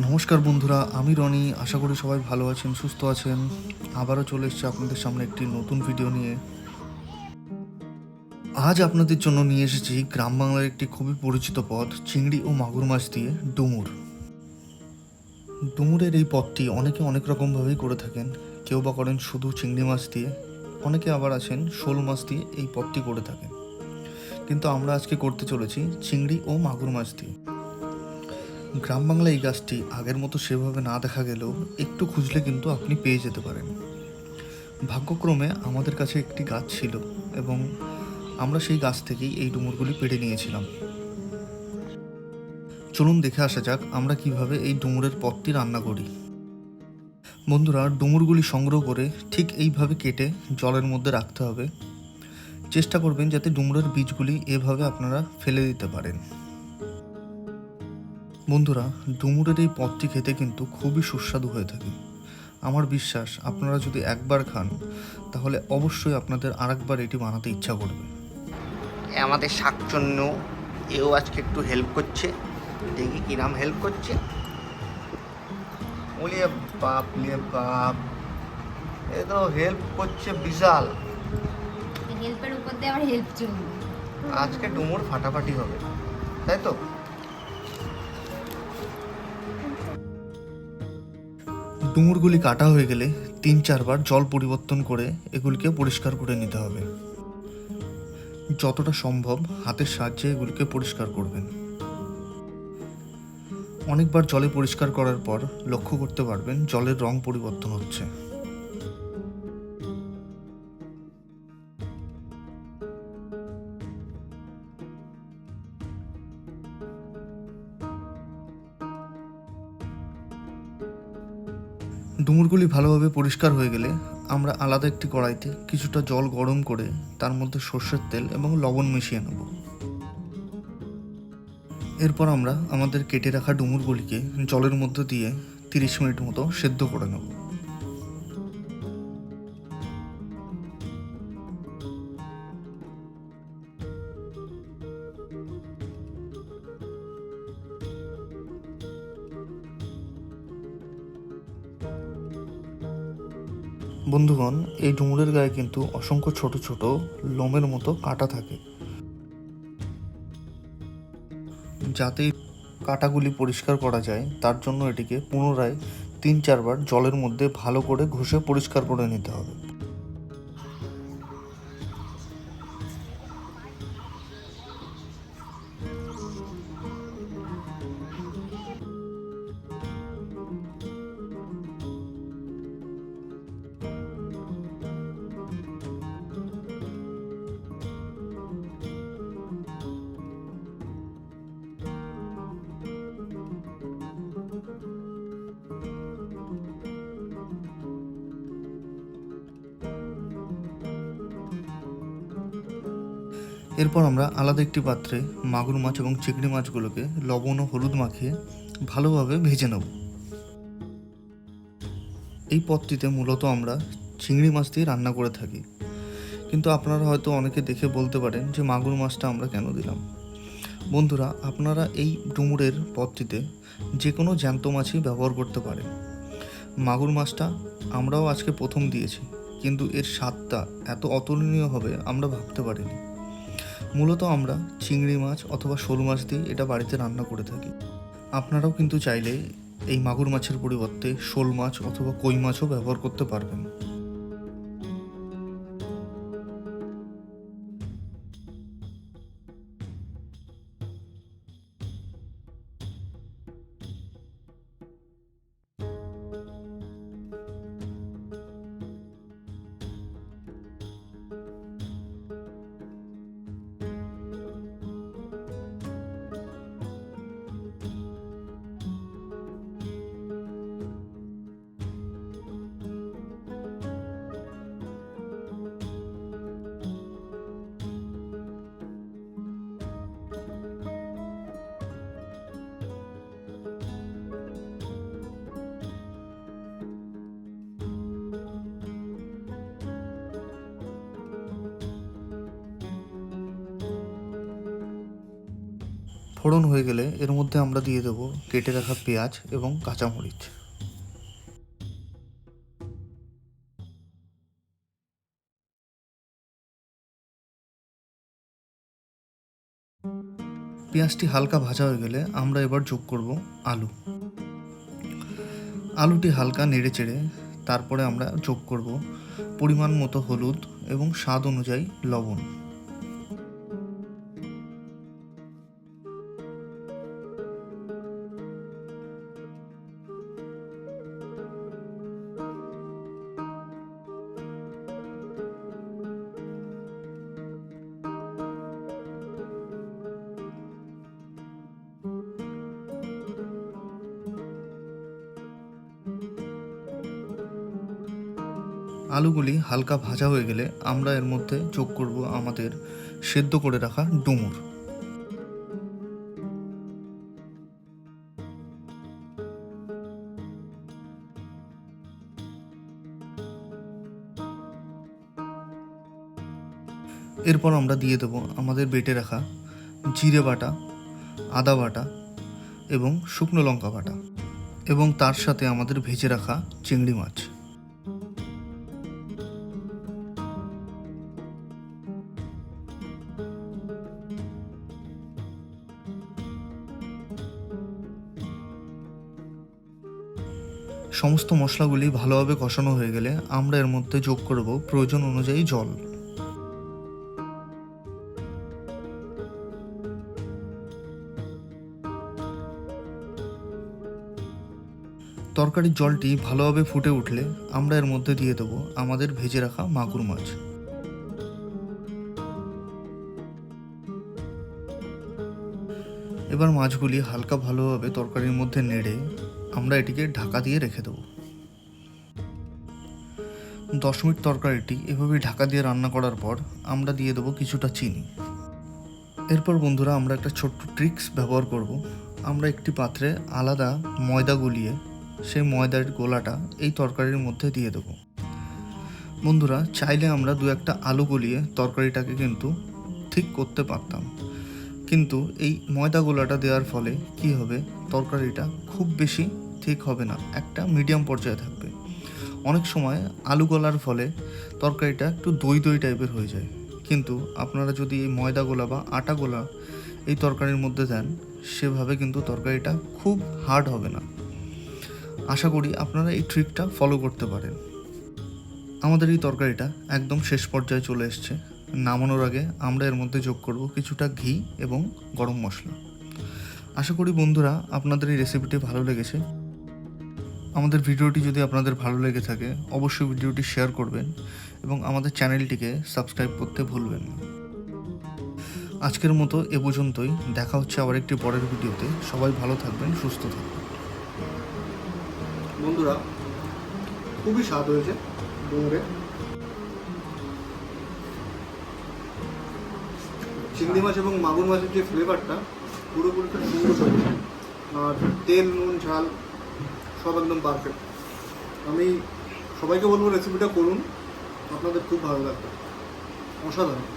নমস্কার বন্ধুরা, আমি রনি। আশা করি সবাই ভালো আছেন, সুস্থ আছেন। আবারও চলে এসেছি আপনাদের সামনে একটি নতুন ভিডিও নিয়ে। আজ আপনাদের জন্য নিয়ে এসেছি গ্রাম বাংলার একটি খুবই পরিচিত পদ, চিংড়ি ও মাগুর মাছ দিয়ে ডুমুর। ডুমুরের এই পদটি অনেকে অনেক রকমভাবেই করে থাকেন। কেউ বা করেন শুধু চিংড়ি মাছ দিয়ে, অনেকে আবার আছেন শোল মাছ দিয়ে এই পদটি করে থাকেন। কিন্তু আমরা আজকে করতে চলেছি চিংড়ি ও মাগুর মাছ দিয়ে। গ্রাম বাংলায় এই গাছটি আগের মতো সেভাবে না দেখা গেলেও একটু খুঁজলে কিন্তু আপনি পেয়ে যেতে পারেন। ভাগ্যক্রমে আমাদের কাছে একটি গাছ ছিল এবং আমরা সেই গাছ থেকেই এই ডুমুরগুলি পেড়ে নিয়েছিলাম। চলুন দেখে আসা যাক আমরা কিভাবে এই ডুমুরের পদটি রান্না করি। বন্ধুরা, ডুমুরগুলি সংগ্রহ করে ঠিক এইভাবে কেটে জলের মধ্যে রাখতে হবে। চেষ্টা করবেন যাতে ডুমুরের বীজগুলি এভাবে আপনারা ফেলে দিতে পারেন। বন্ধুরা, ডুমুরের এই পদটি খেতে কিন্তু খুবই সুস্বাদু হয়ে থাকে। আমার বিশ্বাস আপনারা যদি একবার খান তাহলে অবশ্যই আপনাদের আরেকবার এটি বানাতে ইচ্ছা করবে। আমাদের শাকচন্য এও আজকে একটু হেল্প করছে, দেখি কিরাম হেল্প করছে। ওলিয়ে বাপ লিয়ে বাপ, এ তো হেল্প করছে বিশাল। হেল্পের উপর দিয়ে আবার হেল্প চলবে। আজকে ডুমুর ফাটাফাটি হবে, তাই তো? ডুমুরগুলি কাটা হয়ে গেলে 3-4 বার জল পরিবর্তন করে এগুলিকে পরিষ্কার করে নিতে হবে। যতটা সম্ভব হাতের সাহায্যে এগুলিকে পরিষ্কার করবেন। অনেকবার জলে পরিষ্কার করার পর লক্ষ্য করতে পারবেন জলের রং পরিবর্তন হচ্ছে। ডুমুরগুলি ভালোভাবে পরিষ্কার হয়ে গেলে আমরা আলাদা একটি কড়াইতে কিছুটা জল গরম করে তার মধ্যে সর্ষের তেল এবং লবণ মিশিয়ে নেব। এরপর আমরা আমাদের কেটে রাখা ডুমুরগুলিকে জলের মধ্যে দিয়ে 30 মিনিট মতো সেদ্ধ করে নেব। বন্ধুগণ, এই ডুমুরের গায়ে কিন্তু অসংখ্য ছোট ছোট লোমের মতো কাঁটা থাকে। যাতে কাঁটাগুলি পরিষ্কার করা যায় তার জন্য এটিকে পুনরায় 3-4 বার জলের মধ্যে ভালো করে ঘষে পরিষ্কার করে নিতে হবে। এরপর আমরা আলাদা একটি পাত্রে মাগুর মাছ এবং চিংড়ি মাছগুলোকে লবণ ও হলুদ মাখিয়ে ভালোভাবে ভেজে নেব। এই পদটিতে মূলত আমরা চিংড়ি মাছ দিয়ে রান্না করে থাকি, কিন্তু আপনারা হয়তো অনেকে দেখে বলতে পারেন যে মাগুর মাছটা আমরা কেন দিলাম। বন্ধুরা, আপনারা এই ডুমুরের পদটিতে যে কোনো জ্যান্ত মাছই ব্যবহার করতে পারেন। মাগুর মাছটা আমরাও আজকে প্রথম দিয়েছি, কিন্তু এর স্বাদটা এত অতুলনীয় হবে আমরা ভাবতে পারিনি। মূলত আমরা চিংড়ি মাছ অথবা শোল মাছ দিয়ে এটা বাড়িতে রান্না করে থাকি। আপনারাও কিন্তু চাইলে এই মাগুর মাছের পরিবর্তে শোল মাছ অথবা কই মাছও ব্যবহার করতে পারবেন। ফোড়ন হয়ে গেলে এর মধ্যে আমরা দিয়ে দেবো কেটে রাখা পেঁয়াজ এবং কাঁচামরিচ। পেঁয়াজটি হালকা ভাজা হয়ে গেলে আমরা এবার যোগ করব আলু। আলুটি হালকা নেড়ে চেড়ে তারপরে আমরা যোগ করব পরিমাণ মতো হলুদ এবং স্বাদ অনুযায়ী লবণ। আলুগুলি হালকা ভাজা হয়ে গেলে আমরা এর মধ্যে যোগ করব আমাদের সেদ্ধ করে রাখা ডুমুর। এরপর আমরা দিয়ে দেব আমাদের বেটে রাখা জিরে বাটা, আদা বাটা এবং শুকনো লঙ্কা বাটা এবং তার সাথে আমাদের ভেজে রাখা চিংড়ি মাছ। সমস্ত মশলাগুলি ভালোভাবে কষানো হয়ে গেলে আমরা এর মধ্যে যোগ করব প্রয়োজন অনুযায়ী জল। তরকারির জলটি ভালোভাবে ফুটে উঠলে আমরা এর মধ্যে দিয়ে দেবো আমাদের ভেজে রাখা মাগুর মাছ। এবার মাছগুলি হালকা ভালোভাবে তরকারির মধ্যে নেড়ে আমরা এটিকে ঢাকা দিয়ে রেখে দেবো। 10 মিনিট তরকারিটি এভাবে ঢাকা দিয়ে রান্না করার পর আমরা দিয়ে দেবো কিছুটা চিনি। এরপর বন্ধুরা আমরা একটা ছোট্ট ট্রিক্স ব্যবহার করব। আমরা একটি পাত্রে আলাদা ময়দা গুলিয়ে সেই ময়দার গোলাটা এই তরকারির মধ্যে দিয়ে দেবো। বন্ধুরা চাইলে আমরা 2-1টা আলু গলিয়ে তরকারিটাকে কিন্তু ঠিক করতে পারতাম, কিন্তু এই ময়দা গোলাটা দেওয়ার ফলে কি হবে, তরকারিটা খুব বেশি ঠিক হবে না, একটা মিডিয়াম পর্যায়ে থাকবে। অনেক সময় আলু গলার ফলে তরকারিটা একটু দই দই টাইপের হয়ে যায়, কিন্তু আপনারা যদি এই ময়দা গোলা বা আটা গোলা এই তরকারির মধ্যে দেন সেভাবে কিন্তু তরকারিটা খুব হার্ড হবে না। আশা করি আপনারা এই ট্রিকটা ফলো করতে পারেন। আমাদের এই তরকারিটা একদম শেষ পর্যায়ে চলে এসছে। নামানোর আগে আমরা এর মধ্যে যোগ করব কিছুটা ঘি এবং গরম মশলা। আশা করি বন্ধুরা আপনাদের এই রেসিপিটি ভালো লেগেছে। আমাদের ভিডিওটি যদি আপনাদের ভালো লেগে থাকে অবশ্যই ভিডিওটি শেয়ার করবেন এবং আমাদের চ্যানেলটিকে সাবস্ক্রাইব করতে ভুলবেন না। আজকের মতো এ পর্যন্তই, দেখা হচ্ছে আবার একটি পরের ভিডিওতে। সবাই ভালো থাকবেন, সুস্থ থাকবেন। বন্ধুরা খুবই স্বাদ হয়েছে ডুমুরে। চিংড়ি মাছ এবং মাগুর মাছের যে ফ্লেভারটা পুরোপুরি সুন্দর হয়েছে, আর তেল নুন ঝাল সব একদম পারফেক্ট। আমি সবাইকে বলবো রেসিপিটা করুন, আপনাদের খুব ভালো লাগবে, অসাধারণ।